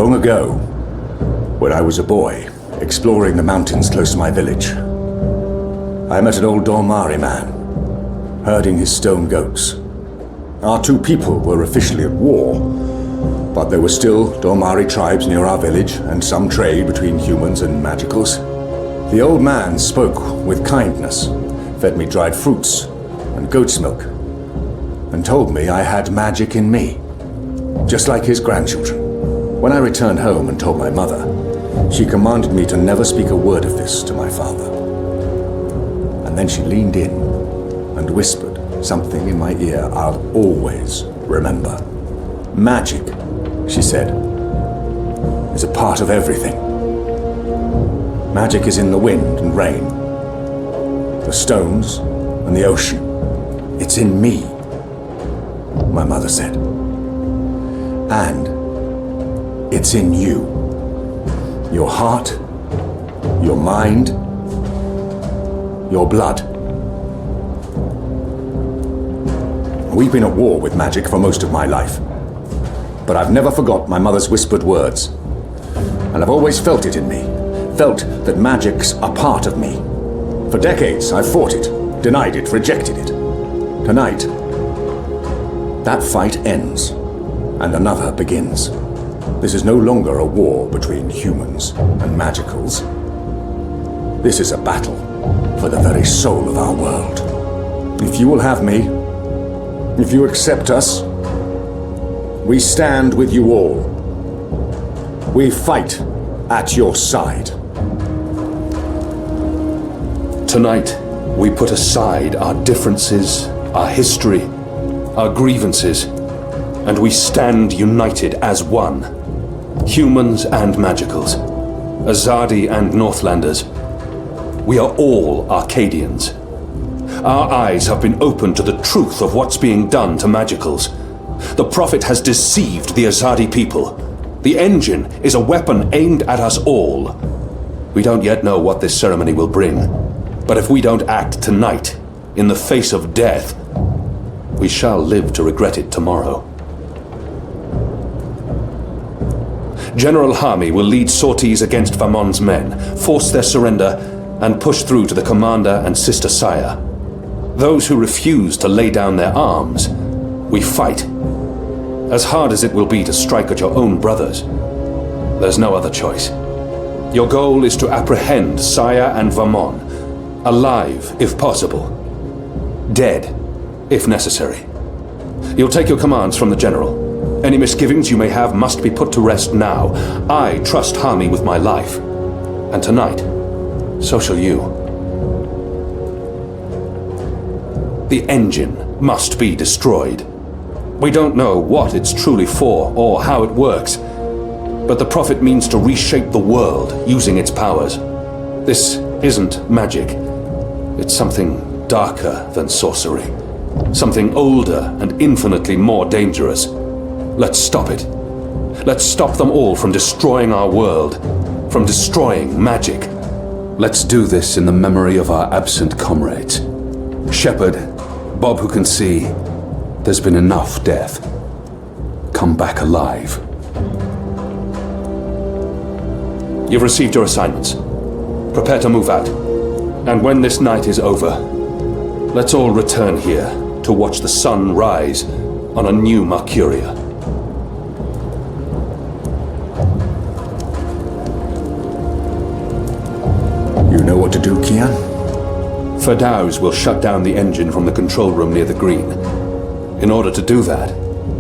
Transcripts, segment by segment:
Long ago, when I was a boy, exploring the mountains close to my village, I met an old Dormari man, herding his stone goats. Our two people were officially at war, but there were still Dormari tribes near our village and some trade between humans and magicals. The old man spoke with kindness, fed me dried fruits and goat's milk, and told me I had magic in me, just like his grandchildren. When I returned home and told my mother, she commanded me to never speak a word of this to my father. And then she leaned in and whispered something in my ear I'll always remember. Magic, she said, is a part of everything. Magic is in the wind and rain, the stones and the ocean. It's in me, my mother said. And it's in you. Your heart, your mind, your blood. We've been at war with magic for most of my life, but I've never forgot my mother's whispered words. And I've always felt it in me, felt that magic's a part of me. For decades, I've fought it, denied it, rejected it. Tonight, that fight ends, and another begins. This is no longer a war between humans and magicals. This is a battle for the very soul of our world. If you will have me, if you accept us, we stand with you all. We fight at your side. Tonight, we put aside our differences, our history, our grievances, and we stand united as one. Humans and magicals, Azadi and Northlanders. We are all Arcadians. Our eyes have been opened to the truth of what's being done to magicals. The Prophet has deceived the Azadi people. The engine is a weapon aimed at us all. We don't yet know what this ceremony will bring, but if we don't act tonight, in the face of death, we shall live to regret it tomorrow. General Hami will lead sorties against Vamon's men, force their surrender, and push through to the commander and Sister Saya. Those who refuse to lay down their arms, we fight. As hard as it will be to strike at your own brothers, there's no other choice. Your goal is to apprehend Saya and Vamon, alive if possible, dead if necessary. You'll take your commands from the General. Any misgivings you may have must be put to rest now. I trust Hami with my life. And tonight, so shall you. The engine must be destroyed. We don't know what it's truly for or how it works, but the Prophet means to reshape the world using its powers. This isn't magic. It's something darker than sorcery. Something older and infinitely more dangerous. Let's stop it. Let's stop them all from destroying our world, from destroying magic. Let's do this in the memory of our absent comrades. Shepherd, Bob who can see, there's been enough death. Come back alive. You've received your assignments. Prepare to move out. And when this night is over, let's all return here to watch the sun rise on a new Marcuria. You know what to do, Kian? Ferdows will shut down the engine from the control room near the green. In order to do that,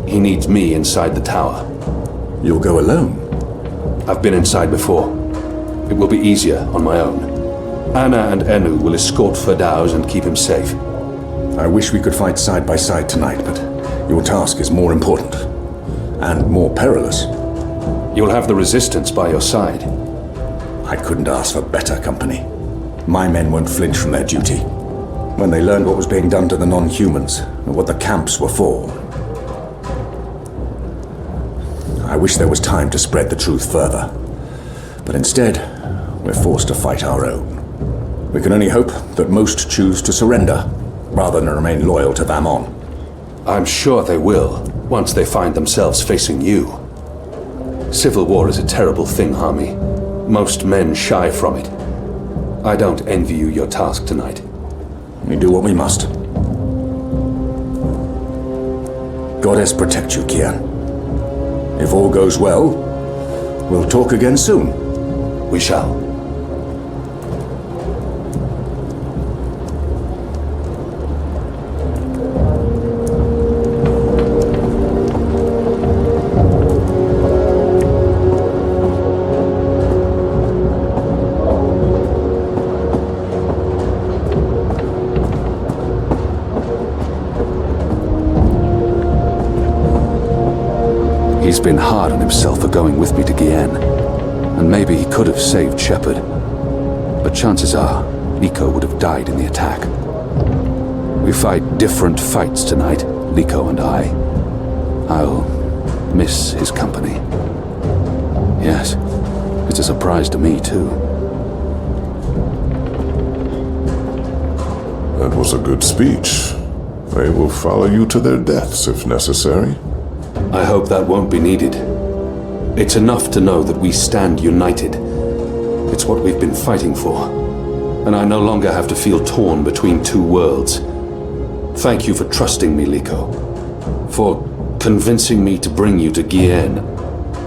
he needs me inside the tower. You'll go alone? I've been inside before. It will be easier on my own. Anna and Enu will escort Ferdows and keep him safe. I wish we could fight side by side tonight, but your task is more important. And more perilous. You'll have the Resistance by your side. I couldn't ask for better company. My men won't flinch from their duty. When they learned what was being done to the non-humans, and what the camps were for. I wish there was time to spread the truth further. But instead, we're forced to fight our own. We can only hope that most choose to surrender, rather than remain loyal to Vamon. I'm sure they will, once they find themselves facing you. Civil war is a terrible thing, Hami. Most men shy from it. I don't envy you your task tonight. We do what we must. Goddess protect you, Kian. If all goes well, we'll talk again soon. We shall. He's been hard on himself for going with me to Kian, and maybe he could have saved Shepard. But chances are, Likho would have died in the attack. We fight different fights tonight, Likho and I. I'll miss his company. Yes, it's a surprise to me too. That was a good speech. They will follow you to their deaths if necessary. I hope that won't be needed. It's enough to know that we stand united. It's what we've been fighting for. And I no longer have to feel torn between two worlds. Thank you for trusting me, Likho. For convincing me to bring you to Kian.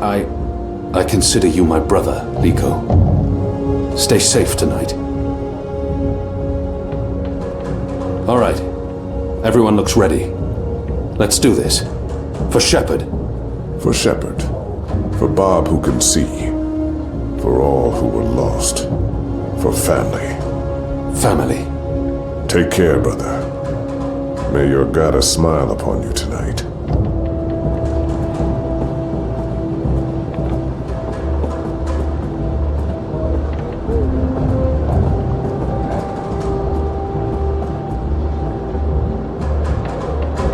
I consider you my brother, Likho. Stay safe tonight. All right. Everyone looks ready. Let's do this. For Shepard. For Shepard. For Bob who can see. For all who were lost. For family. Family. Take care, brother. May your goddess smile upon you tonight.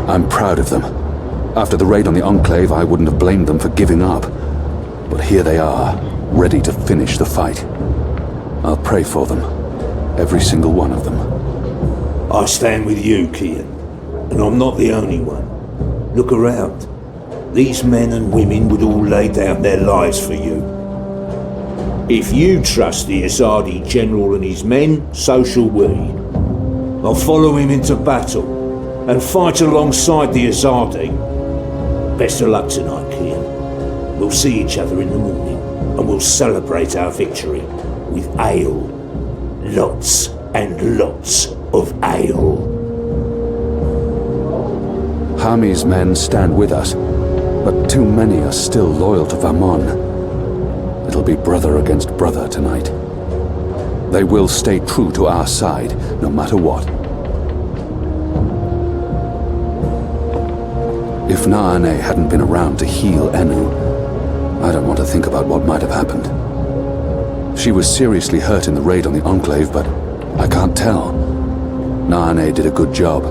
I'm proud of them. After the raid on the Enclave, I wouldn't have blamed them for giving up. But here they are, ready to finish the fight. I'll pray for them. Every single one of them. I stand with you, Kian. And I'm not the only one. Look around. These men and women would all lay down their lives for you. If you trust the Azadi General and his men, so shall we. I'll follow him into battle and fight alongside the Azadi. Best of luck tonight, Kian. We'll see each other in the morning, and we'll celebrate our victory with ale. Lots and lots of ale. Hami's men stand with us, but too many are still loyal to Vermon. It'll be brother against brother tonight. They will stay true to our side, no matter what. If Naane hadn't been around to heal Enu, I don't want to think about what might have happened. She was seriously hurt in the raid on the Enclave, but I can't tell. Naane did a good job,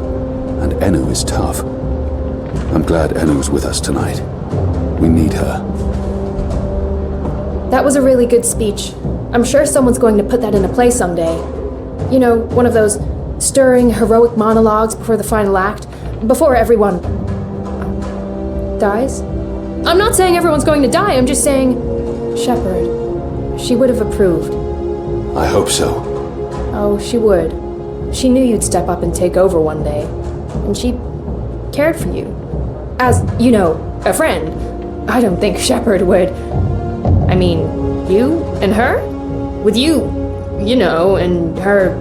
and Enu is tough. I'm glad Enu's with us tonight. We need her. That was a really good speech. I'm sure someone's going to put that into play someday. You know, one of those stirring, heroic monologues before the final act, before everyone dies? I'm not saying everyone's going to die, I'm just saying Shepard. She would have approved. I hope so. Oh, she would. She knew you'd step up and take over one day. And she cared for you. As, you know, a friend. I don't think Shepard would. I mean, you and her? With you, you know, and her,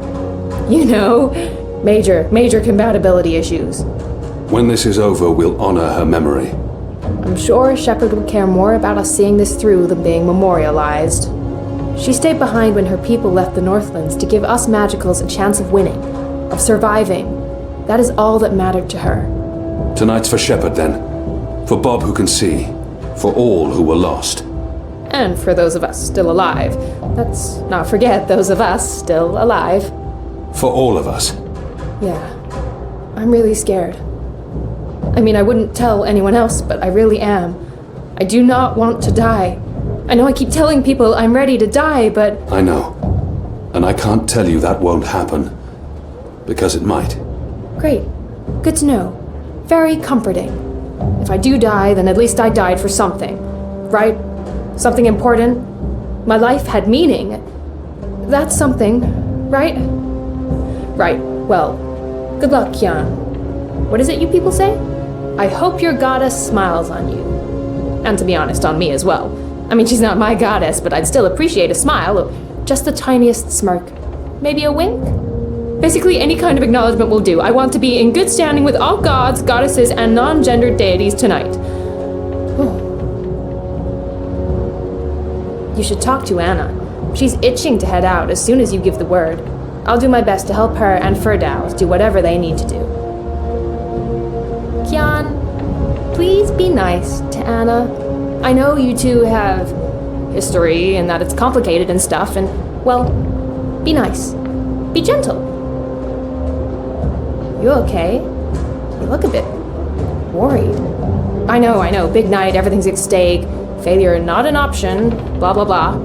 you know, major compatibility issues. When this is over, we'll honor her memory. I'm sure Shepard would care more about us seeing this through than being memorialized. She stayed behind when her people left the Northlands to give us Magicals a chance of winning, of surviving. That is all that mattered to her. Tonight's for Shepard, then. For Bob who can see. For all who were lost. And for those of us still alive. Let's not forget those of us still alive. For all of us. Yeah. I'm really scared. I mean, I wouldn't tell anyone else, but I really am. I do not want to die. I know I keep telling people I'm ready to die, but... I know. And I can't tell you that won't happen. Because it might. Great. Good to know. Very comforting. If I do die, then at least I died for something. Right? something important. My life had meaning. That's something, right? Right, well, good luck, Kian. What is it you people say? I hope your goddess smiles on you. And to be honest, on me as well. I mean, she's not my goddess, but I'd still appreciate a smile, just the tiniest smirk. Maybe a wink? Basically, any kind of acknowledgement will do. I want to be in good standing with all gods, goddesses, and non-gendered deities tonight. You should talk to Anna. She's itching to head out as soon as you give the word. I'll do my best to help her and Firdaus do whatever they need to do. Kian, please be nice to Anna. I know you two have history and that it's complicated and stuff, and, well, be nice. Be gentle. You okay? You look a bit worried. I know, big night, everything's at stake, failure not an option, blah blah blah.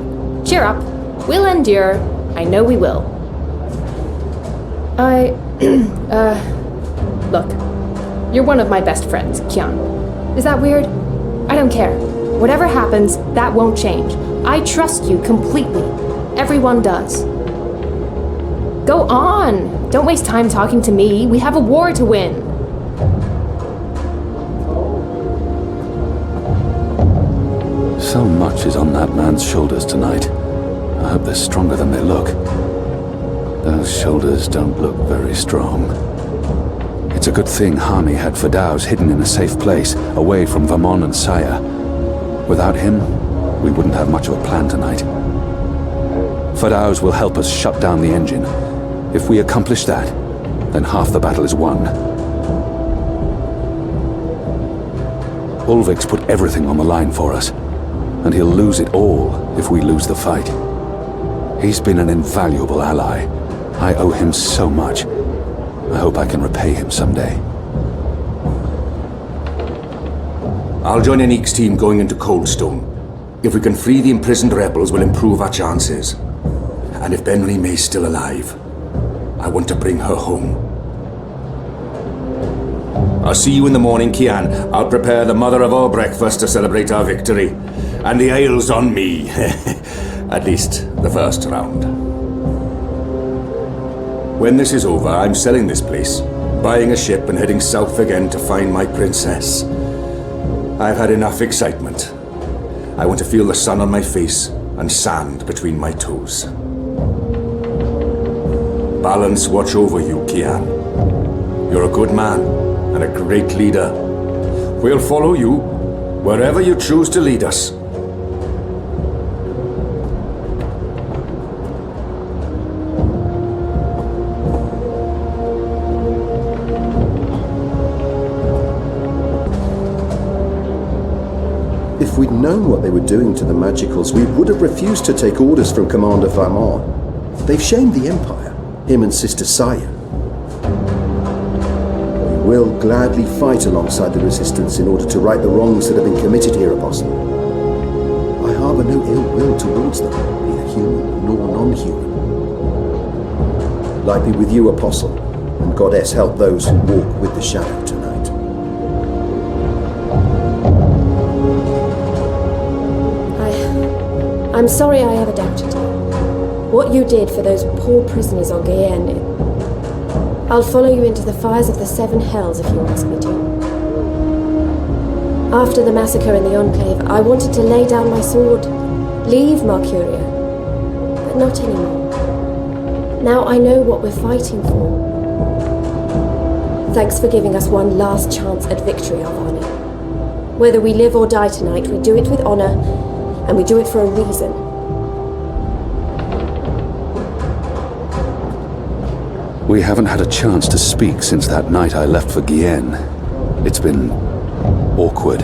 Cheer up, we'll endure, I know we will. Look, you're one of my best friends, Kian. Is that weird? I don't care. Whatever happens, that won't change. I trust you completely. Everyone does. Go on! Don't waste time talking to me. We have a war to win. So much is on that man's shoulders tonight. I hope they're stronger than they look. Those shoulders don't look very strong. It's a good thing Hami had Firdaus hidden in a safe place, away from Vermon and Saya. Without him, we wouldn't have much of a plan tonight. Firdaus will help us shut down the engine. If we accomplish that, then half the battle is won. Ulvic's put everything on the line for us, and he'll lose it all if we lose the fight. He's been an invaluable ally. I owe him so much. I hope I can repay him someday. I'll join Anique's team going into Coldstone. If we can free the imprisoned rebels, we'll improve our chances. And if Benry May's still alive, I want to bring her home. I'll see you in the morning, Kian. I'll prepare the mother of all breakfast to celebrate our victory. And the ale's on me. At least, the first round. When this is over, I'm selling this place, buying a ship and heading south again to find my princess. I've had enough excitement. I want to feel the sun on my face and sand between my toes. Balance watch over you, Kian. You're a good man and a great leader. We'll follow you wherever you choose to lead us. If we'd known what they were doing to the Magicals, we would have refused to take orders from Commander Vermon. They've shamed the Empire, him and Sister Saya. We will gladly fight alongside the Resistance in order to right the wrongs that have been committed here, Apostle. I harbour no ill will towards them, neither human nor non-human. Light be with you, Apostle, and Goddess help those who walk with the Shadow tonight. I'm sorry I ever doubted you. What you did for those poor prisoners on Guyenne. I'll follow you into the fires of the Seven Hells if you ask me to. After the massacre in the Enclave, I wanted to lay down my sword, leave Marcuria, but not anymore. Now I know what we're fighting for. Thanks for giving us one last chance at victory, Alvani. Whether we live or die tonight, we do it with honor, and we do it for a reason. We haven't had a chance to speak since that night I left for Guyenne. It's been awkward.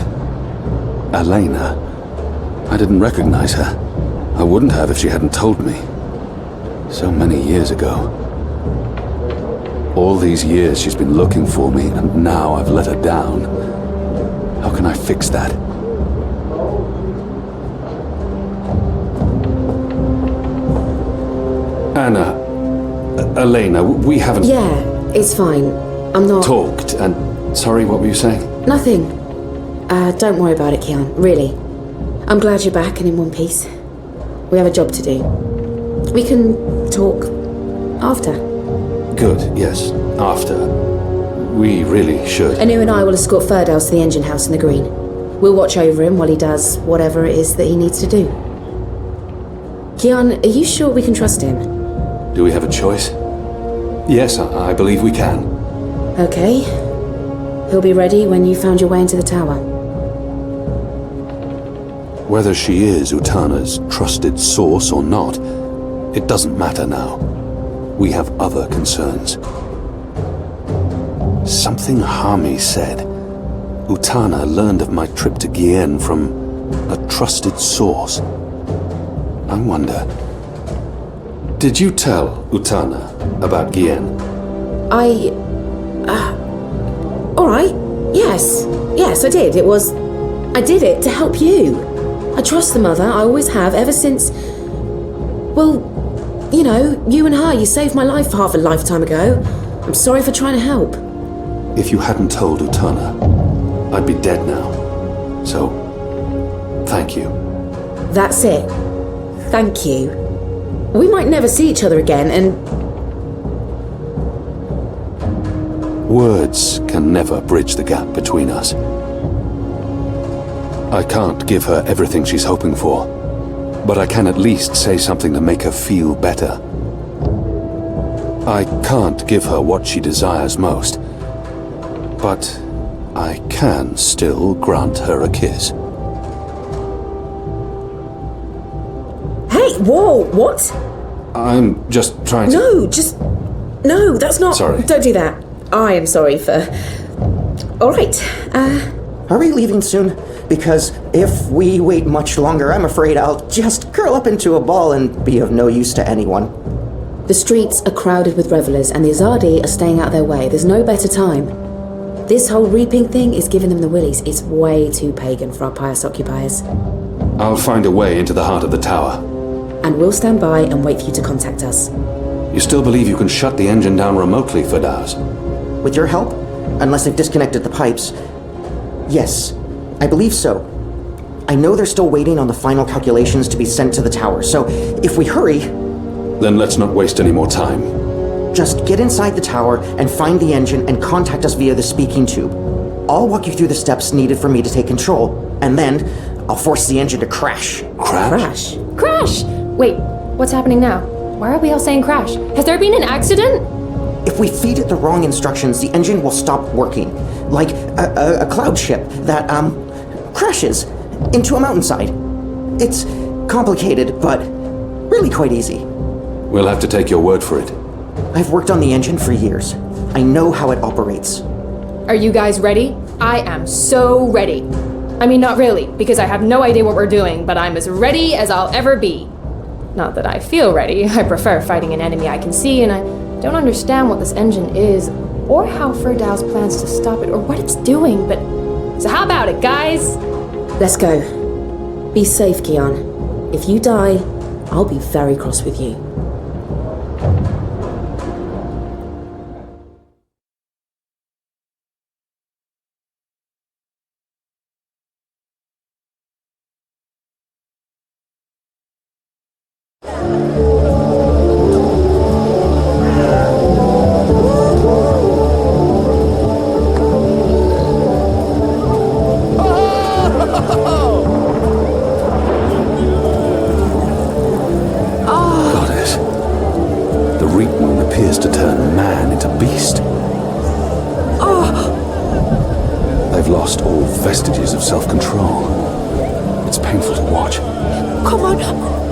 Elena. I didn't recognize her. I wouldn't have if she hadn't told me. So many years ago. All these years she's been looking for me, and now I've let her down. How can I fix that? Anna, Elena, we haven't... Yeah, it's fine. I'm not... talked, and... Sorry, what were you saying? Nothing. Don't worry about it, Kian. Really. I'm glad you're back and in one piece. We have a job to do. We can talk after. Good, yes. After. We really should. Anu and I will escort Firdaus to the engine house in the green. We'll watch over him while he does whatever it is that he needs to do. Kian, are you sure we can trust him? Do we have a choice? Yes, I believe we can. Okay. He'll be ready when you found your way into the tower. Whether she is Utana's trusted source or not, it doesn't matter now. We have other concerns. Something Hami said. Utana learned of my trip to Kian from a trusted source. I wonder... Did you tell Utana about Kian? Alright. Yes, I did. I did it to help you. I trust the mother, I always have, ever since... Well, you know, you and her, you saved my life half a lifetime ago. I'm sorry for trying to help. If you hadn't told Utana, I'd be dead now. So, thank you. That's it. Thank you. We might never see each other again, and... Words can never bridge the gap between us. I can't give her everything she's hoping for, but I can at least say something to make her feel better. I can't give her what she desires most, but I can still grant her a kiss. Hey, whoa, what? I'm just trying to... No, that's not... Sorry. Don't do that. I am sorry for... Alright, Are we leaving soon? Because if we wait much longer, I'm afraid I'll just curl up into a ball and be of no use to anyone. The streets are crowded with revelers, and the Azadi are staying out of their way. There's no better time. This whole reaping thing is giving them the willies. It's way too pagan for our pious occupiers. I'll find a way into the heart of the tower. And we'll stand by and wait for you to contact us. You still believe you can shut the engine down remotely, Firdaus? With your help? Unless they've disconnected the pipes. Yes, I believe so. I know they're still waiting on the final calculations to be sent to the tower, so if we hurry... Then let's not waste any more time. Just get inside the tower and find the engine and contact us via the speaking tube. I'll walk you through the steps needed for me to take control, and then I'll force the engine to crash. Crash? Crash! Wait, what's happening now? Why are we all saying crash? Has there been an accident? If we feed it the wrong instructions, the engine will stop working. Like a cloud ship that, crashes into a mountainside. It's complicated, but really quite easy. We'll have to take your word for it. I've worked on the engine for years. I know how it operates. Are you guys ready? I am so ready. I mean, not really, because I have no idea what we're doing, but I'm as ready as I'll ever be. Not that I feel ready. I prefer fighting an enemy I can see, and I don't understand what this engine is, or how Firdaus plans to stop it, or what it's doing, but... So how about it, guys? Let's go. Be safe, Kian. If you die, I'll be very cross with you. Lost all vestiges of self-control. It's painful to watch. Come on,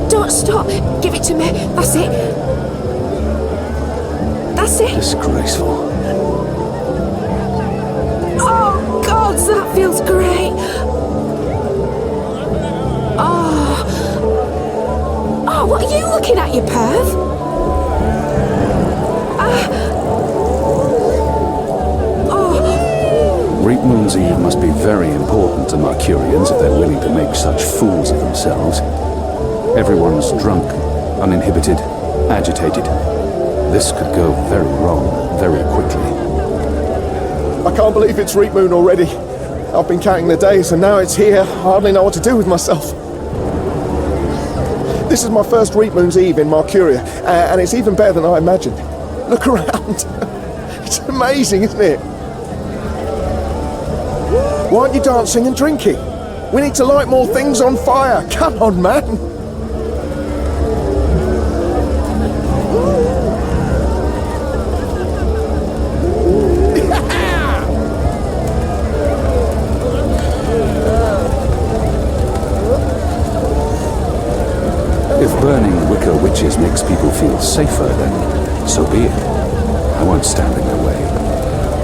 don't stop. Give it to me. That's it. That's it. Disgraceful. Oh, God, that feels great. Oh, what are you looking at, you perv? Reapmoon's Eve must be very important to Marcurians if they're willing to make such fools of themselves. Everyone's drunk, uninhibited, agitated. This could go very wrong, very quickly. I can't believe it's Reapmoon already. I've been counting the days and now it's here. I hardly know what to do with myself. This is my first Reapmoon's Eve in Marcuria, and it's even better than I imagined. Look around. It's amazing, isn't it? Why aren't you dancing and drinking? We need to light more things on fire. Come on, man. If burning wicker witches makes people feel safer, then so be it. I won't stand in their way,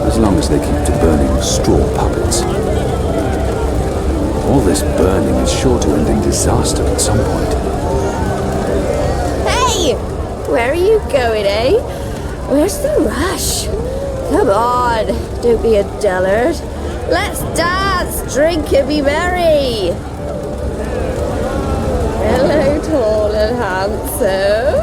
as long as they keep to burning straw puppets. All this burning is sure to end in disaster at some point. Hey! Where are you going, eh? Where's the rush? Come on, don't be a dullard. Let's dance, drink and be merry. Hello, tall and handsome.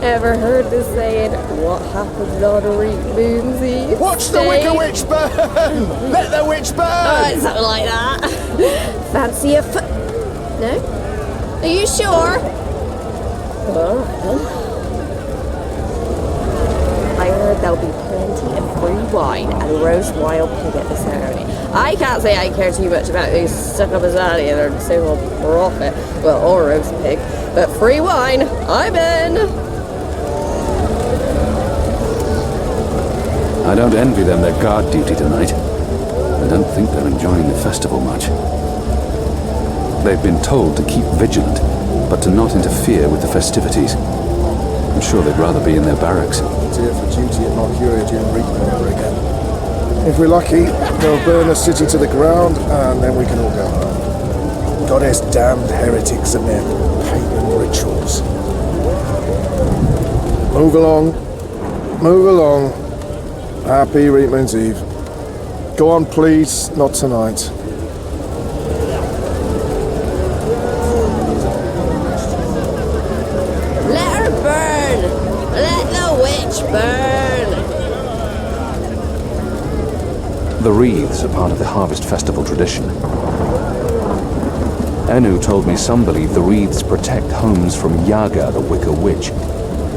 Ever heard the saying, what happens on a Reapmoon's Eve? Watch the wicker witch burn! Let the witch burn! Oh, something like that. Fancy a foot? No? Are you sure? Alright then. I heard there'll be plenty of free wine and roast wild pig at the ceremony. I can't say I care too much about these stuck-up Azadi and their so-called prophet, well, or roast pig, but free wine, I'm in! I don't envy them their guard duty tonight. I don't think they're enjoying the festival much. They've been told to keep vigilant, but to not interfere with the festivities. I'm sure they'd rather be in their barracks. Here for duty at Marcuria during Reapmoon over again. If we're lucky, they'll burn the city to the ground, and then we can all go home. Goddess damned heretics and their pagan rituals. Move along. Move along. Happy Reapmoon's Eve. Go on, please. Not tonight. Let her burn! Let the witch burn! The wreaths are part of the harvest festival tradition. Enu told me some believe the wreaths protect homes from Yaga, the wicker witch.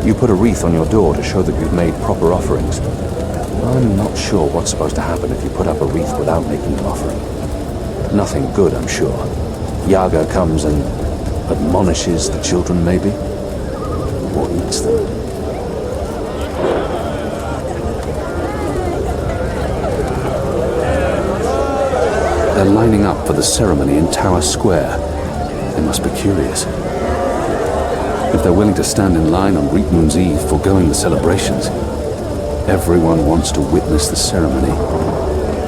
You put a wreath on your door to show that you've made proper offerings. I'm not sure what's supposed to happen if you put up a wreath without making an offering. Nothing good, I'm sure. Yaga comes and admonishes the children, maybe? Or eats them. They're lining up for the ceremony in Tower Square. They must be curious. If they're willing to stand in line on Reapmoon's Eve foregoing the celebrations, everyone wants to witness the ceremony.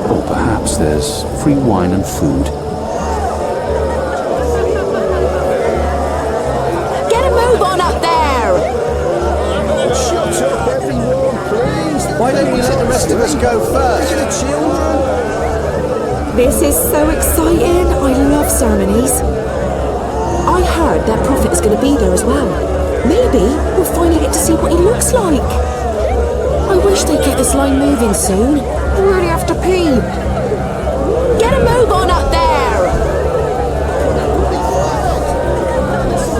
Or perhaps there's free wine and food. Get a move on up there! Shut up, everyone, please. Why don't you let the rest of us go first? The children. This is so exciting. I love ceremonies. I heard that prophet is going to be there as well. Maybe we'll finally get to see what he looks like. I wish they'd get this line moving soon. I really have to pee. Get a move on up there!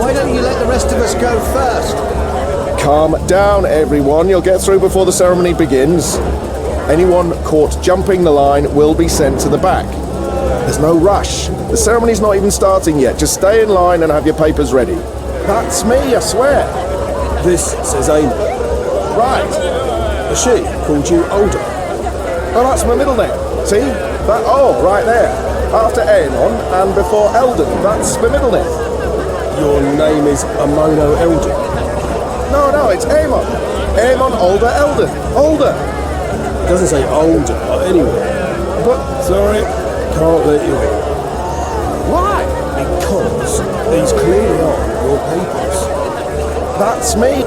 Why don't you let the rest of us go first? Calm down, everyone. You'll get through before the ceremony begins. Anyone caught jumping the line will be sent to the back. There's no rush. The ceremony's not even starting yet. Just stay in line and have your papers ready. That's me, I swear. This says Amy. Right. She called you older. Oh, that's my middle name. See? That O, right there. After Aenon and before Eldon. That's my middle name. Your name is Amono Eldon. No, it's Aemon. Aemon Older Eldon. Older. It doesn't say older anyway. But sorry, can't let you in. why? Because these clearly are your papers. That's me.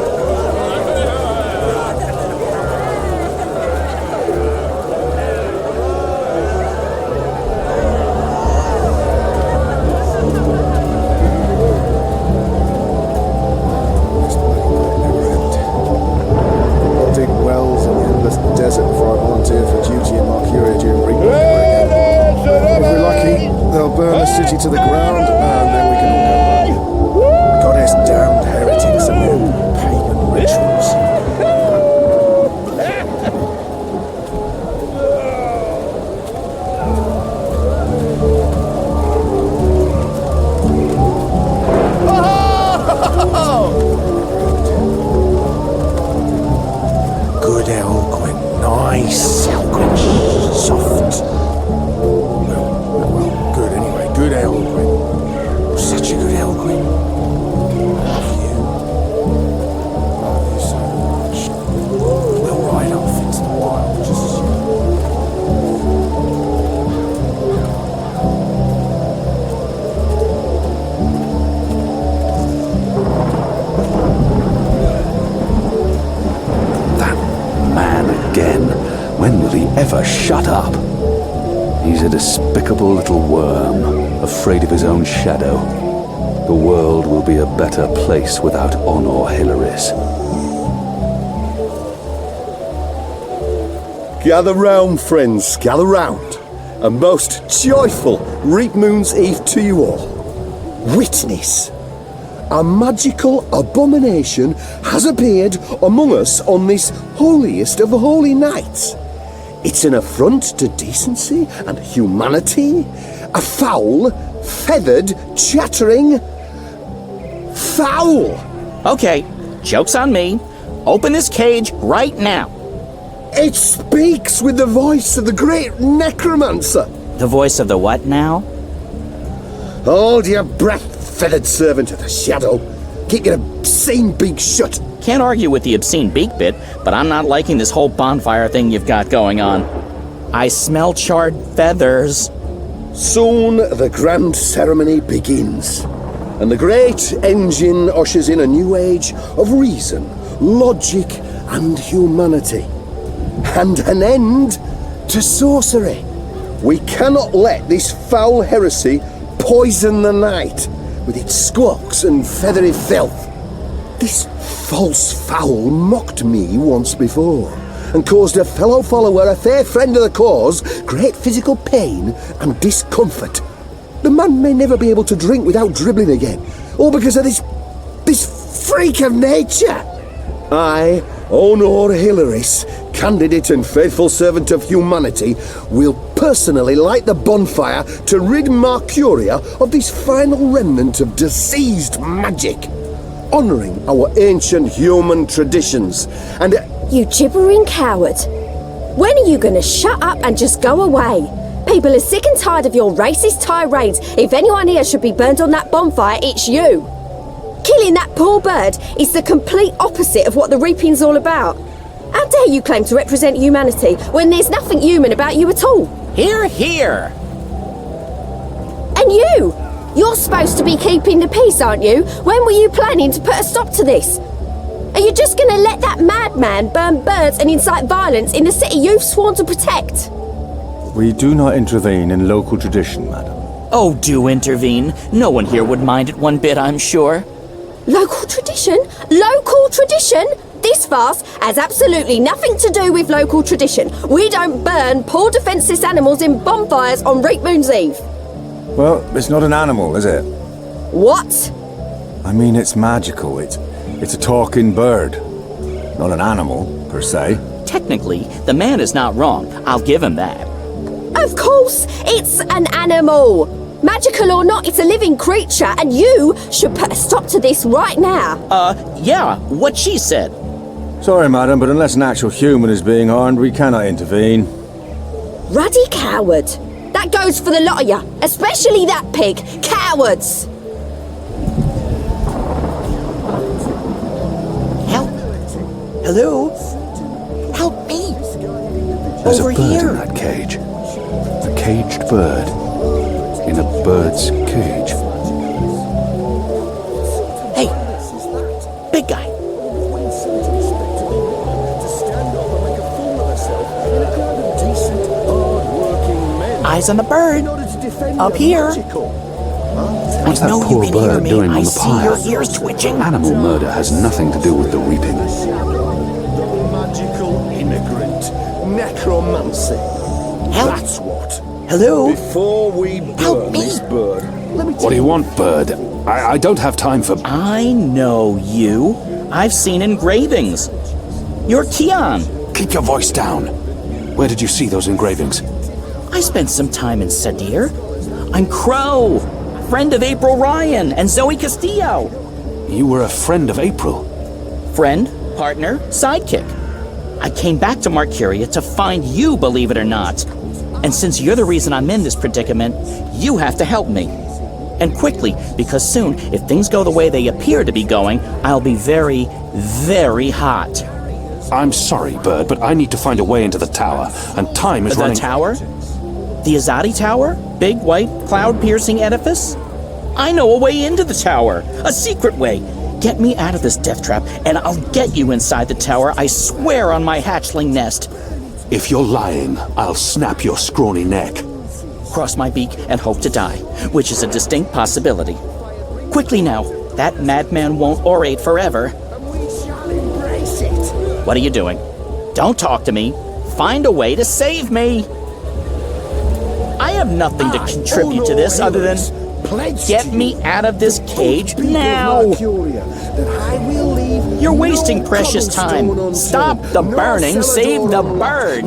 Desert before I volunteer for duty in Marcuria during Reapmoon. If we're lucky, they'll burn the city to the ground, and then we can all go home. shut up. He's a despicable little worm, afraid of his own shadow. The world will be a better place without Onor Hileriss. Gather round, friends, gather round. A most joyful Reapmoon's Eve to you all. Witness. A magical abomination has appeared among us on this holiest of holy nights. It's an affront to decency and humanity. A foul, feathered, chattering... foul! Okay, joke's on me. Open this cage right now. It speaks with the voice of the great necromancer. The voice of the what now? Hold your breath, feathered servant of the shadow. Keep your obscene beak shut. Can't argue with the obscene beak bit, but I'm not liking this whole bonfire thing you've got going on. I smell charred feathers. Soon the grand ceremony begins, and the great engine ushers in a new age of reason, logic, and humanity. And an end to sorcery. We cannot let this foul heresy poison the night with its squawks and feathery filth. This false fowl mocked me once before, and caused a fellow follower, a fair friend of the cause, great physical pain and discomfort. The man may never be able to drink without dribbling again, all because of this freak of nature. I, Onor Hileriss, candidate and faithful servant of humanity, will personally light the bonfire to rid Marcuria of this final remnant of diseased magic, honouring our ancient human traditions, and... You gibbering coward. When are you going to shut up and just go away? People are sick and tired of your racist tirades. If anyone here should be burned on that bonfire, it's you. Killing that poor bird is the complete opposite of what the reaping's all about. How dare you claim to represent humanity when there's nothing human about you at all? Hear, hear. And you! You're supposed to be keeping the peace, aren't you? When were you planning to put a stop to this? Are you just going to let that madman burn birds and incite violence in the city you've sworn to protect? We do not intervene in local tradition, madam. Oh, do intervene. No one here would mind it one bit, I'm sure. Local tradition? Local tradition? This farce has absolutely nothing to do with local tradition. We don't burn poor defenceless animals in bonfires on Reapmoon's Eve. Well, it's not an animal, is it? What? I mean, it's magical. It's a talking bird. Not an animal, per se. Technically, the man is not wrong. I'll give him that. Of course, it's an animal. Magical or not, it's a living creature, and you should put a stop to this right now. Yeah, what she said. Sorry, madam, but unless an actual human is being harmed, we cannot intervene. Ruddy coward. That goes for the lot of you, especially that pig. Cowards! Help. Hello? Help me. There's Over a bird here. in that cage. A caged bird. In a bird's cage. Hey, big guy. Eyes on the bird. Up here. What's I know that you poor can hear bird me. doing I on the see pyre? your ears twitching. Animal murder has nothing to do with the reaping. The magical immigrant. Necromancy. Help. That's what. Hello? Before we burn this bird, let me tell What do you want, bird? I don't have time for... I know you. I've seen engravings. You're Kian. Keep your voice down. Where did you see those engravings? I spent some time in Sadir. I'm Crow, friend of April Ryan and Zoe Castillo. You were a friend of April. Friend, partner, sidekick. I came back to Marcuria to find you, believe it or not. And since you're the reason I'm in this predicament, you have to help me. And quickly, because soon, if things go the way they appear to be going, I'll be very, very hot. I'm sorry, Bird, but I need to find a way into the tower, and time is running... The tower? The Azadi Tower? Big, white, cloud-piercing edifice? I know a way into the tower. A secret way. Get me out of this death trap, and I'll get you inside the tower, I swear on my hatchling nest. If you're lying, I'll snap your scrawny neck. Cross my beak and hope to die, which is a distinct possibility. Quickly now, that madman won't orate forever. What are you doing? Don't talk to me. Find a way to save me. I have nothing to contribute to this other than get me out of this cage now. You're wasting precious time. Stop the burning, save the bird.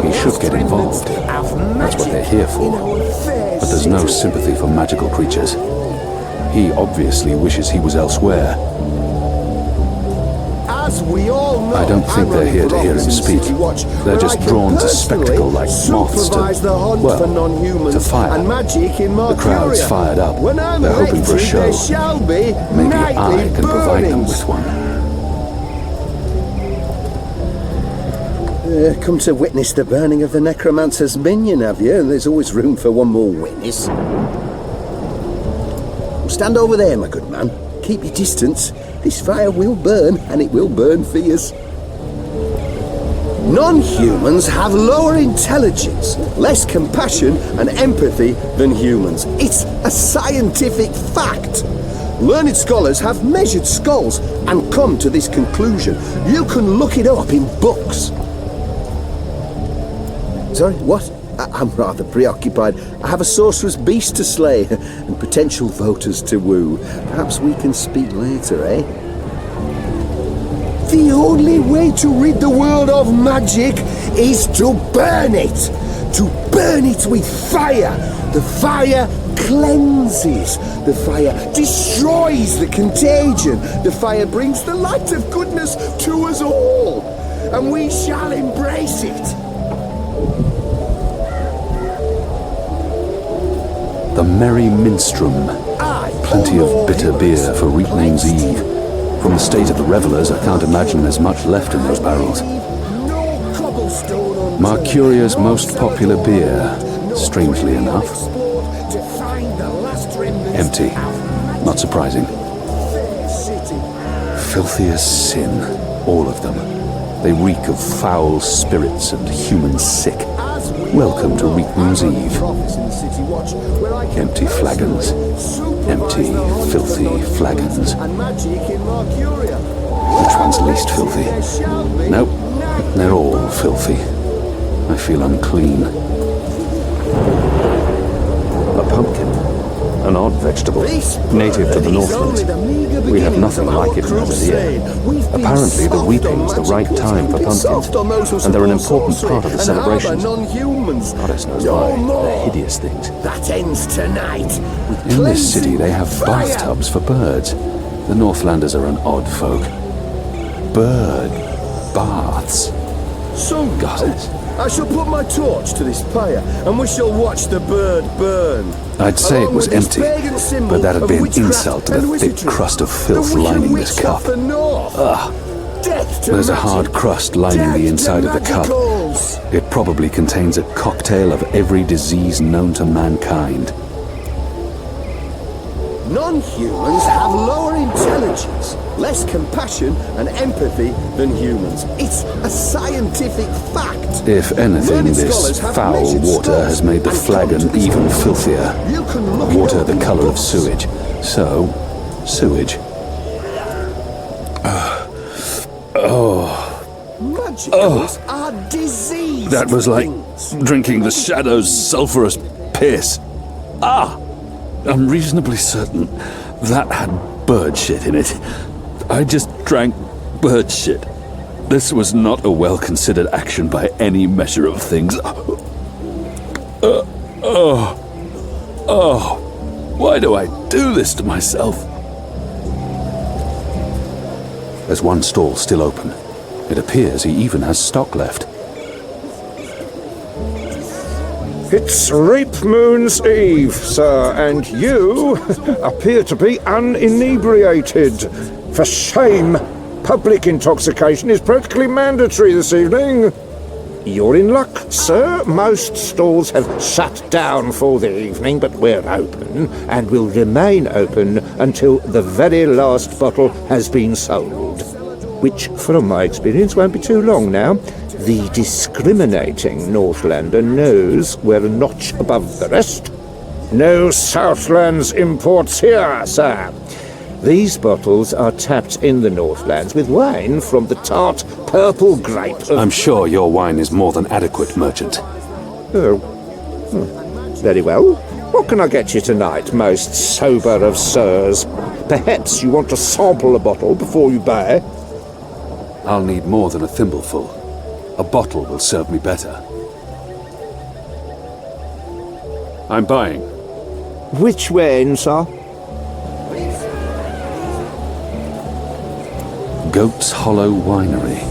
He should get involved. That's what they're here for. But there's no sympathy for magical creatures. He obviously wishes he was elsewhere. I don't think they're here to hear him speak. They're just drawn to spectacle like moths to, well, to fire. The crowd's fired up. They're hoping for a show. Maybe I can provide them with one. Come to witness the burning of the necromancer's minion, have you? There's always room for one more witness. Stand over there, my good man. Keep your distance. This fire will burn, and it will burn fierce. Non-humans have lower intelligence, less compassion and empathy than humans. It's a scientific fact. Learned scholars have measured skulls and come to this conclusion. You can look it up in books. Sorry, what? I'm rather preoccupied. I have a sorcerer's beast to slay and potential voters to woo. Perhaps we can speak later, eh? The only way to rid the world of magic is to burn it. To burn it with fire. The fire cleanses. The fire destroys the contagion. The fire brings the light of goodness to us all. And we shall embrace it. The Merry Minstrum. Plenty of bitter beer for Reapmoon's Eve. From the state of the revelers, I can't imagine there's much left in those barrels. Marcuria's most popular beer, strangely enough. Empty. Not surprising. Filthy as sin, all of them. They reek of foul spirits and human sick. Welcome to Reapmoon's Eve. Empty flagons. Empty, filthy flagons. Which one's least filthy? Nope, they're all filthy. I feel unclean. A pumpkin. An odd vegetable, native to the Northlands. We have nothing like it around here. Apparently the weeping's the right time for pumpkins, and they're an important part of the celebrations. Goddess knows why, they're hideous things. That ends tonight. In this city they have bathtubs for birds. The Northlanders are an odd folk. Bird baths. So, Goddess. I shall put my torch to this fire, and we shall watch the bird burn. I'd say it was empty, but that'd be an insult to the thick crust of filth lining this cup. Ugh. There's a hard crust lining the inside of the cup. It probably contains a cocktail of every disease known to mankind. Non-humans have lower intelligence, less compassion and empathy than humans. It's a scientific fact. If anything, this foul water has made the flagon even filthier. Water the color of sewage. So, sewage. Magicals are disease. That was like drinking the shadow's sulphurous piss. I'm reasonably certain that had bird shit in it. I just drank bird shit. This was not a well-considered action by any measure of things. Why do I do this to myself? There's one stall still open. It appears he even has stock left. It's Reapmoon's Eve, sir, and you appear to be uninebriated. For shame! Public intoxication is practically mandatory this evening. You're in luck, sir. Most stalls have shut down for the evening, but we're open, and will remain open until the very last bottle has been sold. which, from my experience, won't be too long now. The discriminating Northlander knows we're a notch above the rest. No Southlands imports here, sir. These bottles are tapped in the Northlands with wine from the tart purple grape of... I'm sure your wine is more than adequate, merchant. Oh. Very well. What can I get you tonight, most sober of sirs? Perhaps you want to sample a bottle before you buy? I'll need more than a thimbleful. A bottle will serve me better. I'm buying. Which wine, sir? Goat's Hollow Winery.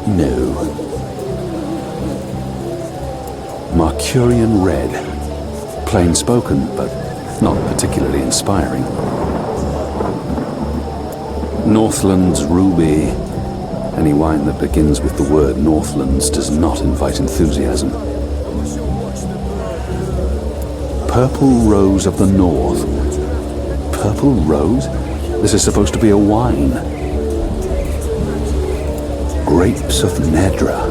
No. Marcurian Red. Plain spoken, but not particularly inspiring. Northlands Ruby. Any wine that begins with the word Northlands does not invite enthusiasm. Purple Rose of the North. Purple Rose? This is supposed to be a wine. Grapes of Nedra.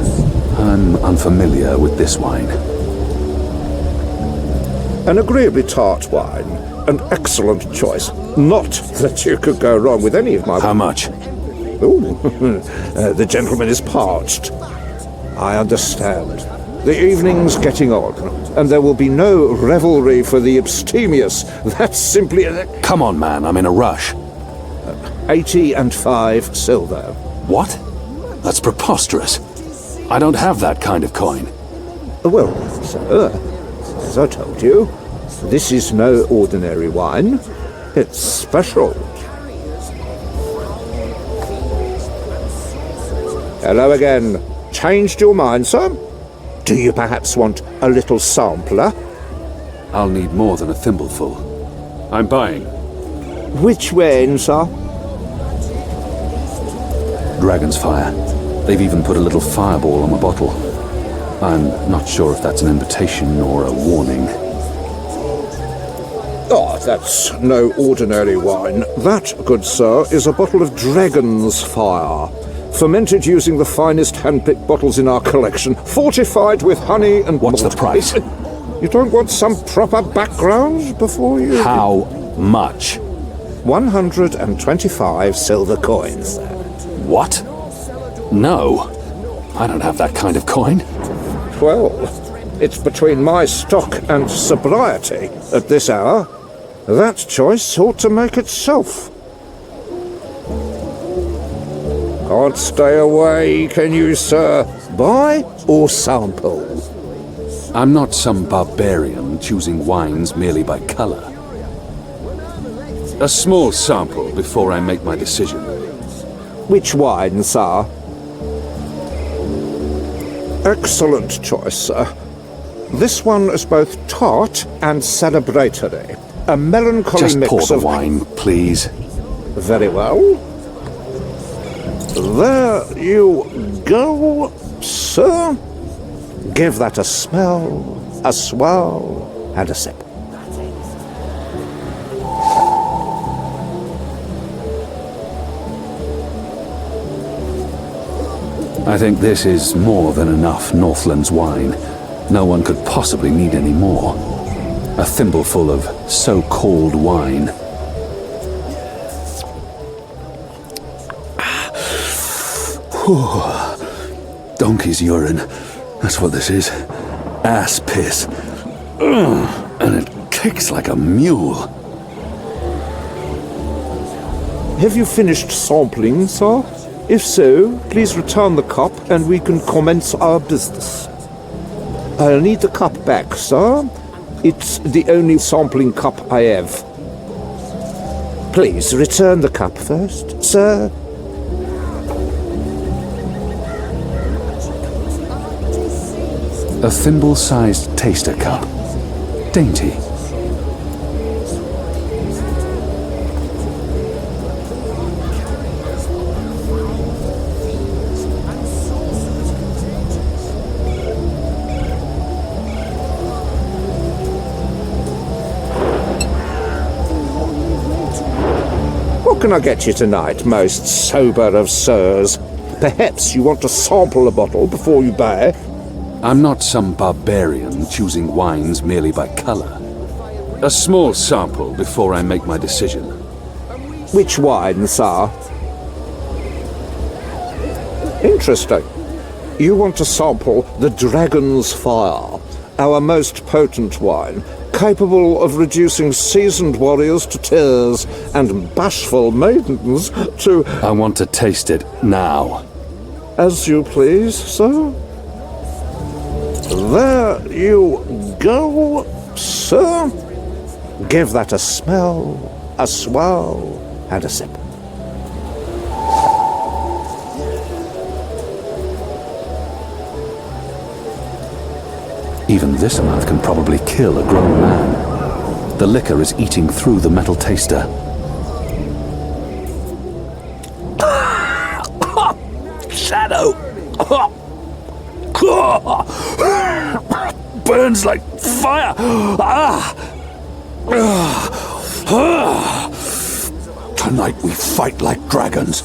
I'm unfamiliar with this wine. An agreeably tart wine. An excellent choice. Not that you could go wrong with any of my... How much? Oh, the gentleman is parched. I understand. The evening's getting on, and there will be no revelry for the abstemious. That's simply... Come on, man, I'm in a rush. 85 silver. What? That's preposterous. I don't have that kind of coin. Well, sir, as I told you, this is no ordinary wine. It's special. Hello again. Changed your mind, sir? Do you perhaps want a little sampler? I'll need more than a thimbleful. I'm buying. Which wine, sir? Dragon's Fire. They've even put a little fireball on the bottle. I'm not sure if that's an invitation or a warning. Oh, that's no ordinary wine. That, good sir, is a bottle of Dragon's Fire. Fermented using the finest hand-picked bottles in our collection, fortified with honey and What's malt. the price? You don't want some proper background before you... How much? 125 silver coins, sir. What? No. I don't have that kind of coin. Well, it's between my stock and sobriety at this hour. That choice ought to make itself. Can't stay away, can you, sir? Buy or sample? I'm not some barbarian choosing wines merely by color. A small sample before I make my decision. Which wine, sir? Excellent choice, sir. This one is both tart and celebratory. A melancholy Just mix pour the of... wine, please. Very well. There you go, sir. Give that a smell, a swirl, and a sip. I think this is more than enough Northlands wine. No one could possibly need any more. A thimbleful of so-called wine. Donkey's urine. That's what this is. Ass piss. And it kicks like a mule. Have you finished sampling, sir? If so, please return the cup and we can commence our business. I'll need the cup back, sir. It's the only sampling cup I have. Please return the cup first, sir. A thimble-sized taster cup. Dainty. What can I get you tonight, most sober of sirs? Perhaps you want to sample a bottle before you buy? I'm not some barbarian choosing wines merely by colour. A small sample before I make my decision. Which wine, sir? Interesting. You want to sample the Dragon's Fire, our most potent wine, capable of reducing seasoned warriors to tears and bashful maidens to... I want to taste it now. As you please, sir. There you go, sir. Give that a smell, a swirl, and a sip. Even this amount can probably kill a grown man. The liquor is eating through the metal taster. Shadow! Burns like fire! Tonight we fight like dragons.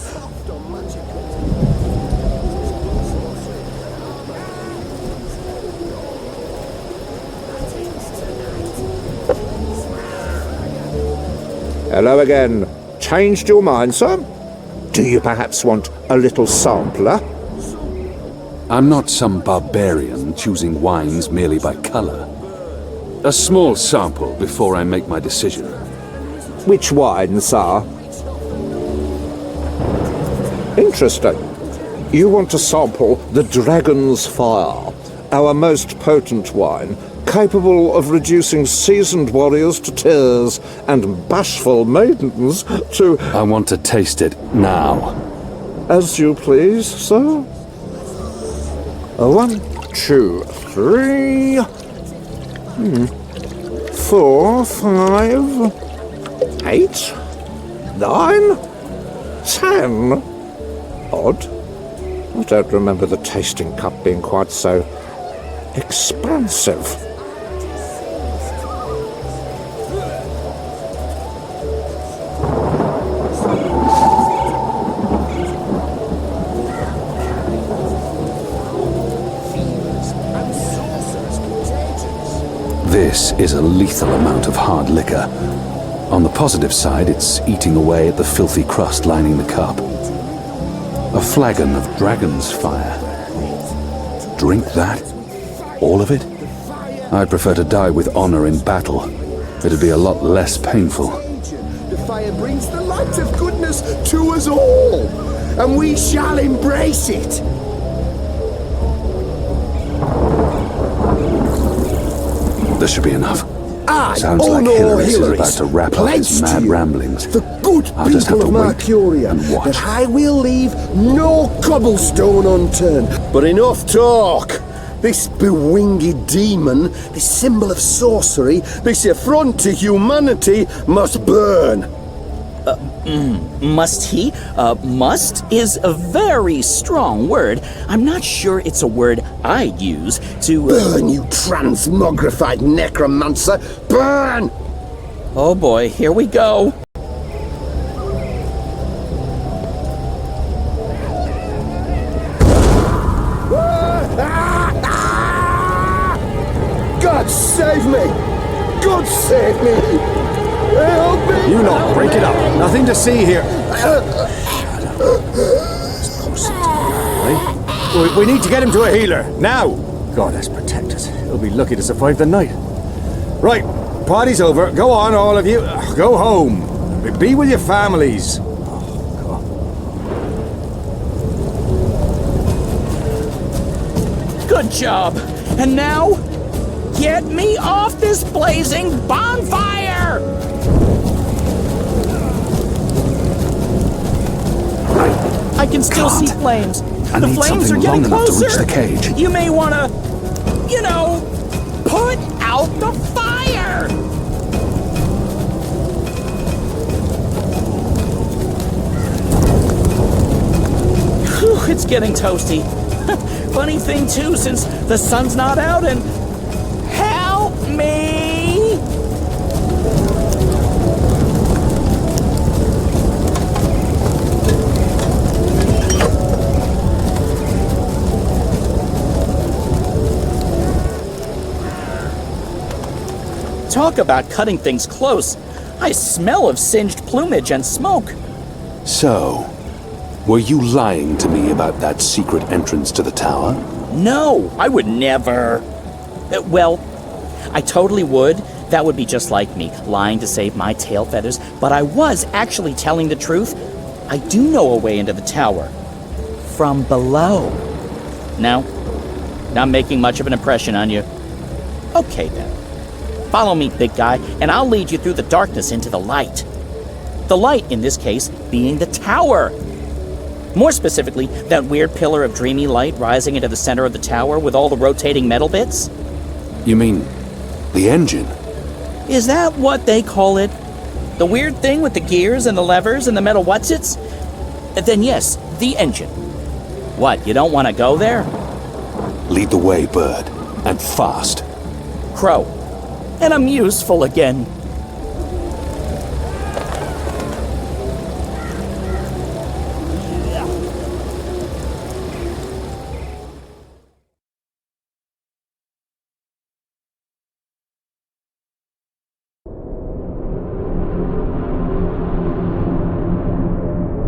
Hello again. Changed your mind, sir? Do you perhaps want a little sampler? I'm not some barbarian choosing wines merely by colour. A small sample before I make my decision. Which wine, sir? Interesting. You want to sample the Dragon's Fire, our most potent wine, capable of reducing seasoned warriors to tears and bashful maidens to... I want to taste it now. As you please, sir. 1, 2, 3... 4, 5... 8... 9... 10... Odd. I don't remember the tasting cup being quite so expansive. This is a lethal amount of hard liquor. On the positive side, it's eating away at the filthy crust lining the cup. A flagon of Dragon's Fire. Drink that? All of it? I'd prefer to die with honor in battle. It'd be a lot less painful. The fire brings the light of goodness to us all, and we shall embrace it. This should be enough. Sounds like Onor Hileriss is Hileriss about to wrap up his mad ramblings. The good I'll just have people to of wait Marcuria, and watch. that I will leave no cobblestone unturned. But enough talk. This bewinged demon, this symbol of sorcery, this affront to humanity, must burn. Must he? Must is a very strong word. I'm not sure it's a word I'd use to... Burn, you transmogrified necromancer! Burn! Oh boy, here we go. God save me! God save me! Help me! You lot, break it up. Nothing to see here. We need to get him to a healer, now! Goddess protect us. He'll be lucky to survive the night. Right, party's over. Go on, all of you. Go home. Be with your families. Good job. And now, get me off this blazing bonfire! I can still see flames. I The need flames are something getting long enough to closer. reach the cage. You may want to, put out the fire. Whew, it's getting toasty. Funny thing too, since the sun's not out and... Help me! Talk about cutting things close. I smell of singed plumage and smoke. So, were you lying to me about that secret entrance to the tower? No, I would never. Well, I totally would. That would be just like me, lying to save my tail feathers. But I was actually telling the truth. I do know a way into the tower. From below. No, not making much of an impression on you. Okay then. Follow me, big guy, and I'll lead you through the darkness into the light. The light, in this case, being the tower. More specifically, that weird pillar of dreamy light rising into the center of the tower with all the rotating metal bits. You mean the engine? Is that what they call it? The weird thing with the gears and the levers and the metal whatsits? Then yes, the engine. What, you don't want to go there? Lead the way, Bird, and fast. Crow. And I'm useful again.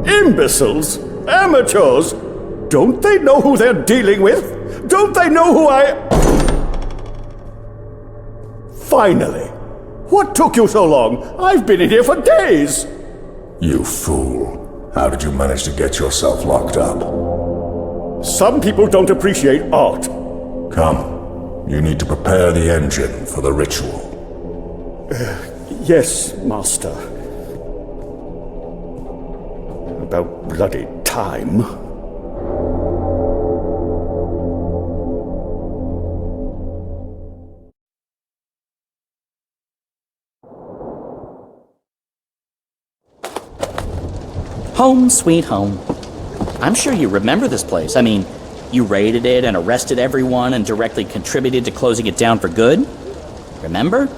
Imbeciles? Amateurs? Don't they know who they're dealing with? Don't they know who Finally! What took you so long? I've been in here for days! You fool. How did you manage to get yourself locked up? Some people don't appreciate art. Come. You need to prepare the engine for the ritual. Yes, Master. About bloody time. Home sweet home. I'm sure you remember this place. I mean, you raided it and arrested everyone and directly contributed to closing it down for good. Remember?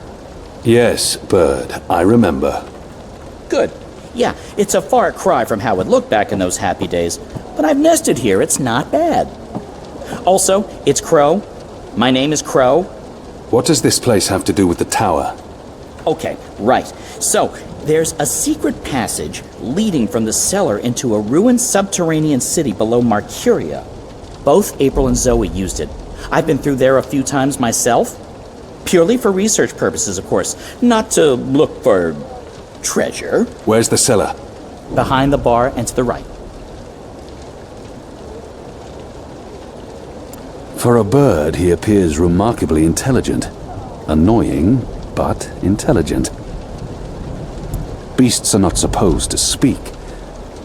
Yes, Bird, I remember. Good. Yeah, it's a far cry from how it looked back in those happy days, but I've nested here. It's not bad. Also, it's Crow. My name is Crow. What does this place have to do with the tower? Okay, right. So, there's a secret passage leading from the cellar into a ruined subterranean city below Marcuria. Both April and Zoe used it. I've been through there a few times myself. Purely for research purposes, of course. Not to look for treasure. Where's the cellar? Behind the bar and to the right. For a bird, he appears remarkably intelligent. Annoying, but intelligent. Beasts are not supposed to speak,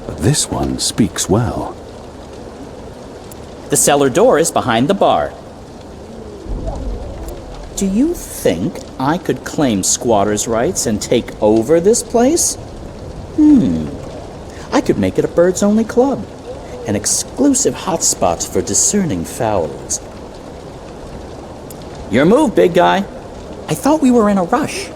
but this one speaks well. The cellar door is behind the bar. Do you think I could claim squatters' rights and take over this place? I could make it a birds-only club. An exclusive hotspot for discerning fowls. Your move, big guy. I thought we were in a rush.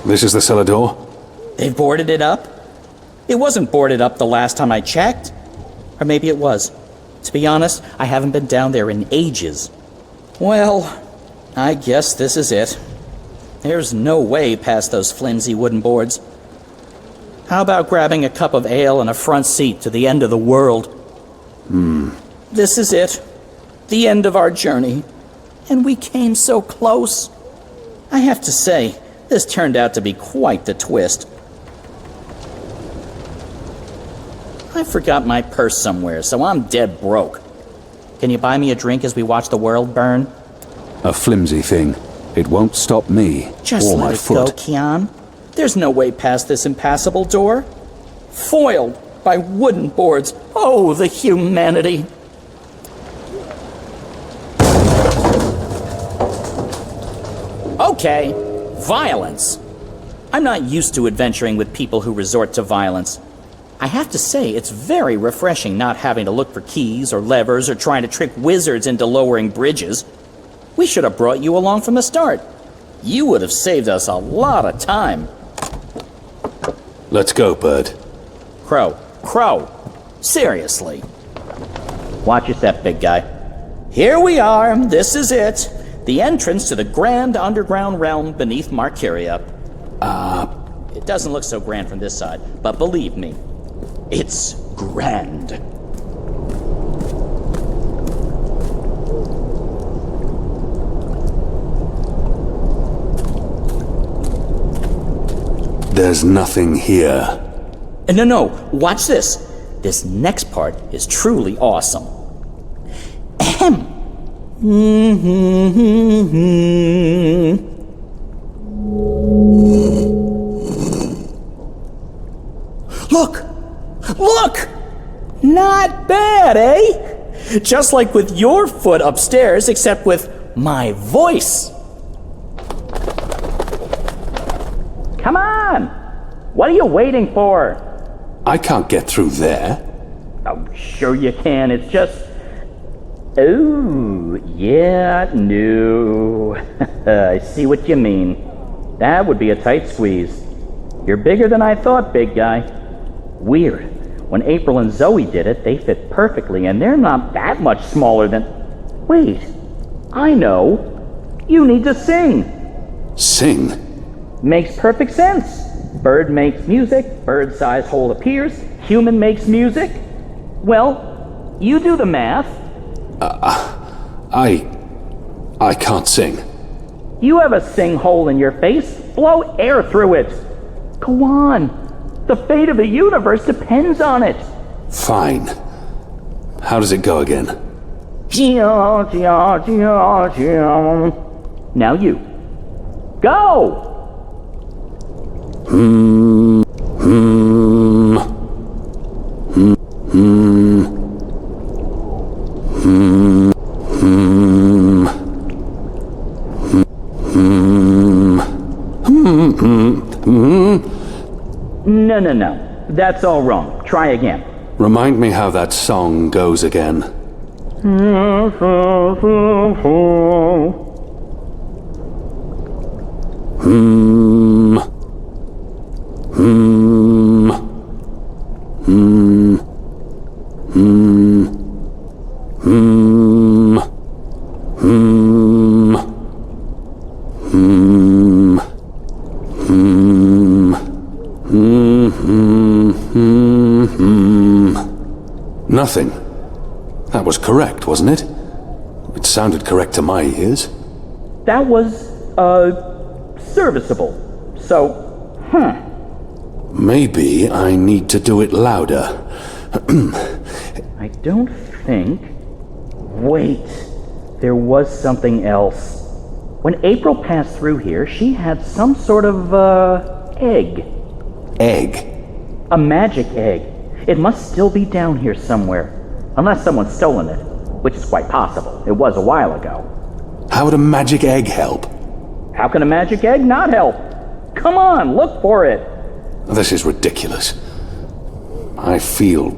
This is the cellar door? They've boarded it up? It wasn't boarded up the last time I checked. Or maybe it was. To be honest, I haven't been down there in ages. Well, I guess this is it. There's no way past those flimsy wooden boards. How about grabbing a cup of ale and a front seat to the end of the world? This is it. The end of our journey. And we came so close. I have to say, this turned out to be quite the twist. I forgot my purse somewhere, so I'm dead broke. Can you buy me a drink as we watch the world burn? A flimsy thing. It won't stop me Just or let my it foot. go, Kian. There's no way past this impassable door. Foiled by wooden boards. Oh, the humanity. Okay, violence. I'm not used to adventuring with people who resort to violence. I have to say, it's very refreshing not having to look for keys or levers or trying to trick wizards into lowering bridges. We should have brought you along from the start. You would have saved us a lot of time. Let's go, Bird. Crow, seriously. Watch your step, big guy. Here we are, this is it. The entrance to the grand underground realm beneath Marcuria. It doesn't look so grand from this side, but believe me, it's grand. There's nothing here. No, watch this. This next part is truly awesome. Ahem. Look! Not bad, eh? Just like with your foot upstairs, except with my voice. Come on! What are you waiting for? I can't get through there. Oh, sure you can. It's just... Oh, yeah, no. I see what you mean. That would be a tight squeeze. You're bigger than I thought, big guy. Weird. When April and Zoe did it, they fit perfectly, and they're not that much smaller than... Wait. I know. You need to sing. Sing? Makes perfect sense. Bird makes music, bird-sized hole appears, human makes music. Well, you do the math. I can't sing. You have a sing hole in your face. Blow air through it. Go on. The fate of the universe depends on it. Fine. How does it go again? Now you. Go! No. That's all wrong. Try again. Remind me how that song goes again. Nothing. That was correct, wasn't it? It sounded correct to my ears. That was, serviceable. So, Maybe I need to do it louder. I don't think... Wait. There was something else. When April passed through here, she had some sort of, egg. Egg? A magic egg. It must still be down here somewhere. Unless someone's stolen it, which is quite possible. It was a while ago. How would a magic egg help? How can a magic egg not help? Come on, look for it. This is ridiculous. I feel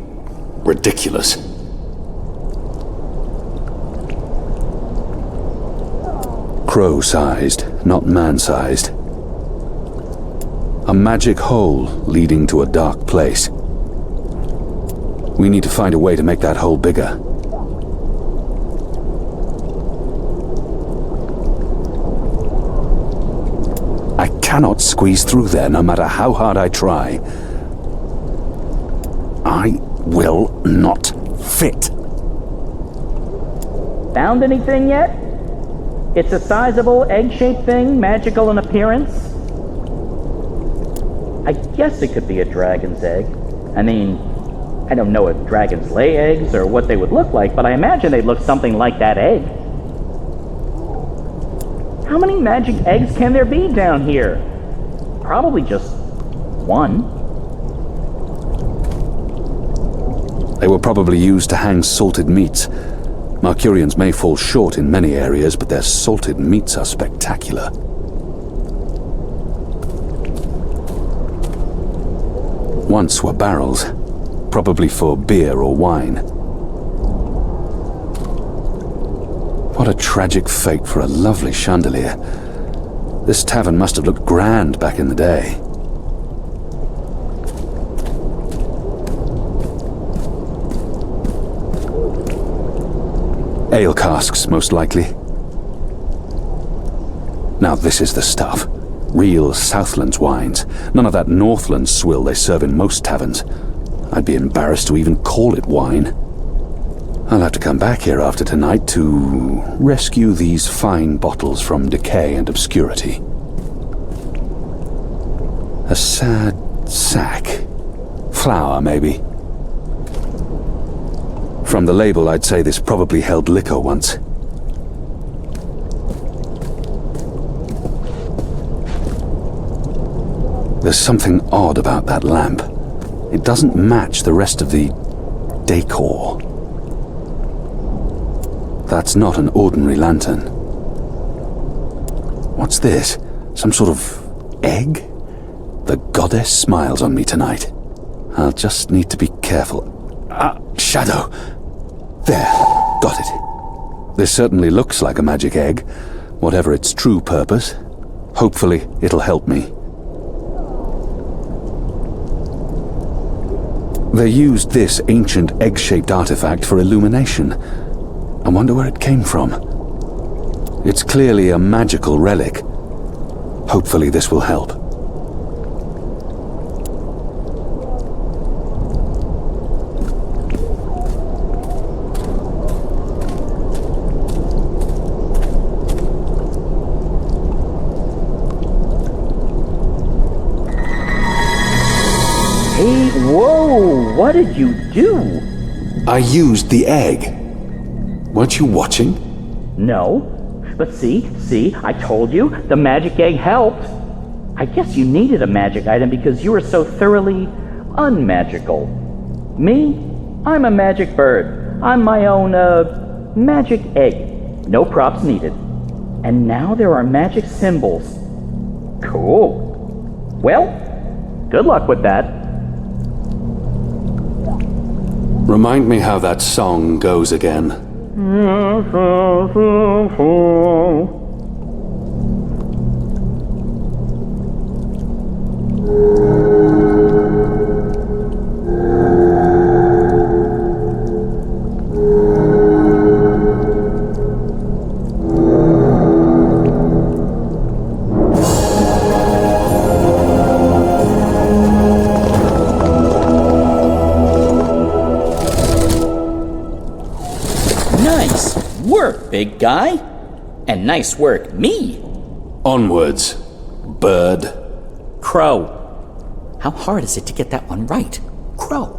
ridiculous. Crow-sized, not man-sized. A magic hole leading to a dark place. We need to find a way to make that hole bigger. I cannot squeeze through there no matter how hard I try. I will not fit. Found anything yet? It's a sizable egg-shaped thing, magical in appearance. I guess it could be a dragon's egg. I mean, I don't know if dragons lay eggs or what they would look like, but I imagine they'd look something like that egg. How many magic eggs can there be down here? Probably just one. They were probably used to hang salted meats. Marcurians may fall short in many areas, but their salted meats are spectacular. Once were barrels, probably for beer or wine. What a tragic fate for a lovely chandelier. This tavern must have looked grand back in the day. Ale casks, most likely. Now this is the stuff. Real Southlands wines. None of that Northlands swill they serve in most taverns. I'd be embarrassed to even call it wine. I'll have to come back here after tonight to rescue these fine bottles from decay and obscurity. A sad sack. Flour, maybe. From the label, I'd say this probably held liquor once. There's something odd about that lamp. It doesn't match the rest of the decor. That's not an ordinary lantern. What's this? Some sort of egg? The goddess smiles on me tonight. I'll just need to be careful. Shadow! There, got it. This certainly looks like a magic egg, whatever its true purpose. Hopefully, it'll help me. They used this ancient egg-shaped artifact for illumination. I wonder where it came from. It's clearly a magical relic. Hopefully this will help. Hey, whoa! What did you do? I used the egg. Weren't you watching? No. But see, I told you, the magic egg helped. I guess you needed a magic item because you were so thoroughly unmagical. Me? I'm a magic bird. I'm my own, magic egg. No props needed. And now there are magic symbols. Cool. Well, good luck with that. Remind me how that song goes again. Big guy. And nice work, me. Onwards, bird. Crow. How hard is it to get that one right? Crow.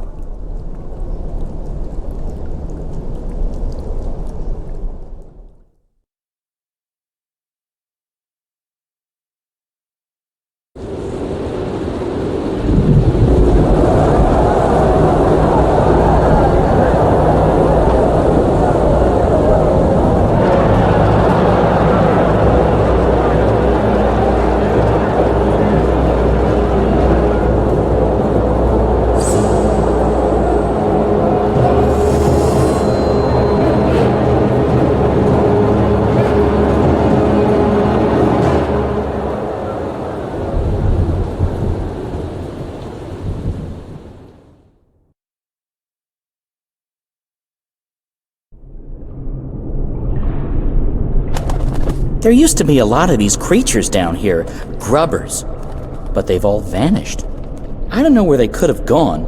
There used to be a lot of these creatures down here, grubbers, but they've all vanished. I don't know where they could have gone.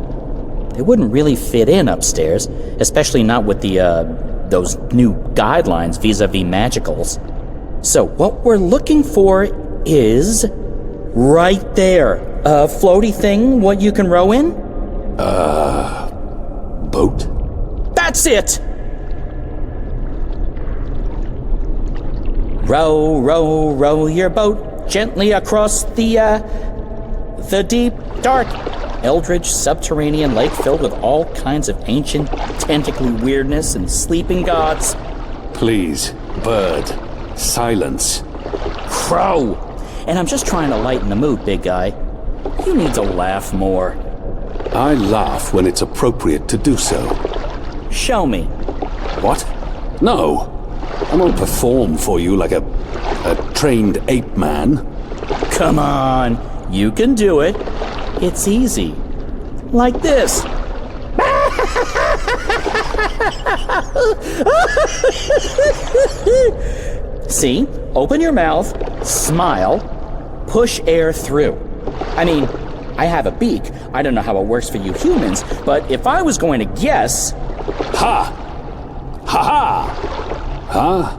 They wouldn't really fit in upstairs, especially not with those new guidelines vis-a-vis magicals. So what we're looking for is right there. A floaty thing, what you can row in? Boat? That's it! Row, row, row your boat gently across the deep, dark, eldritch subterranean lake filled with all kinds of ancient, tentacly weirdness and sleeping gods. Please, bird, silence. Crow! And I'm just trying to lighten the mood, big guy. You need to laugh more. I laugh when it's appropriate to do so. Show me. What? No. I won't perform for you like a trained ape man. Come on, you can do it. It's easy. Like this. See? Open your mouth, smile, push air through. I mean, I have a beak. I don't know how it works for you humans, but if I was going to guess... Ha! Ha ha! Huh?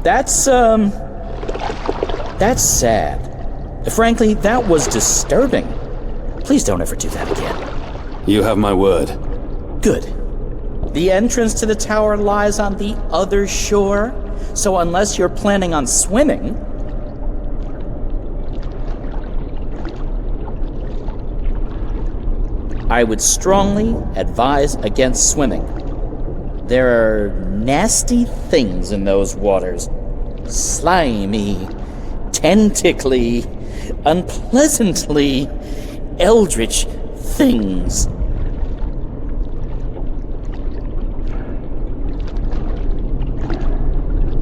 That's sad. Frankly, that was disturbing. Please don't ever do that again. You have my word. Good. The entrance to the tower lies on the other shore, so unless you're planning on swimming... I would strongly advise against swimming. There are nasty things in those waters. Slimy, tentacly, unpleasantly eldritch things.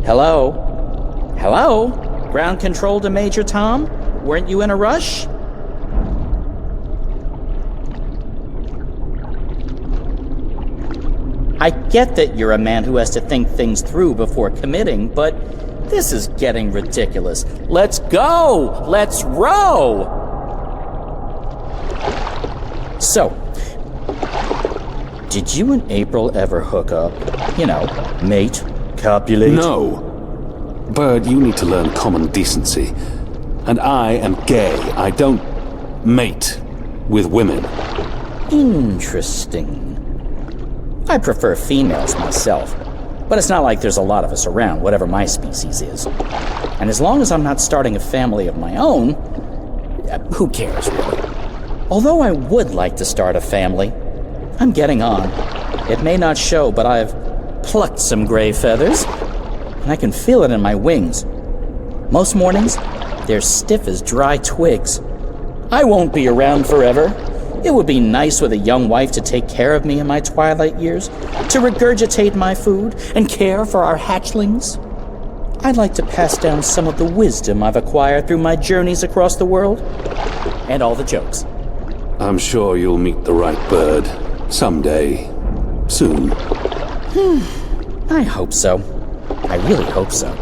Hello? Hello? Ground control to Major Tom? Weren't you in a rush? I get that you're a man who has to think things through before committing, but this is getting ridiculous. Let's go! Let's row! So, did you and April ever hook up? You know, mate, copulate? No. But you need to learn common decency. And I am gay. I don't mate with women. Interesting. I prefer females myself, but it's not like there's a lot of us around, whatever my species is. And as long as I'm not starting a family of my own, who cares, really? Although I would like to start a family, I'm getting on. It may not show, but I've plucked some gray feathers, and I can feel it in my wings. Most mornings, they're stiff as dry twigs. I won't be around forever. It would be nice with a young wife to take care of me in my twilight years, to regurgitate my food and care for our hatchlings. I'd like to pass down some of the wisdom I've acquired through my journeys across the world, and all the jokes. I'm sure you'll meet the right bird. Someday. Soon. I hope so. I really hope so.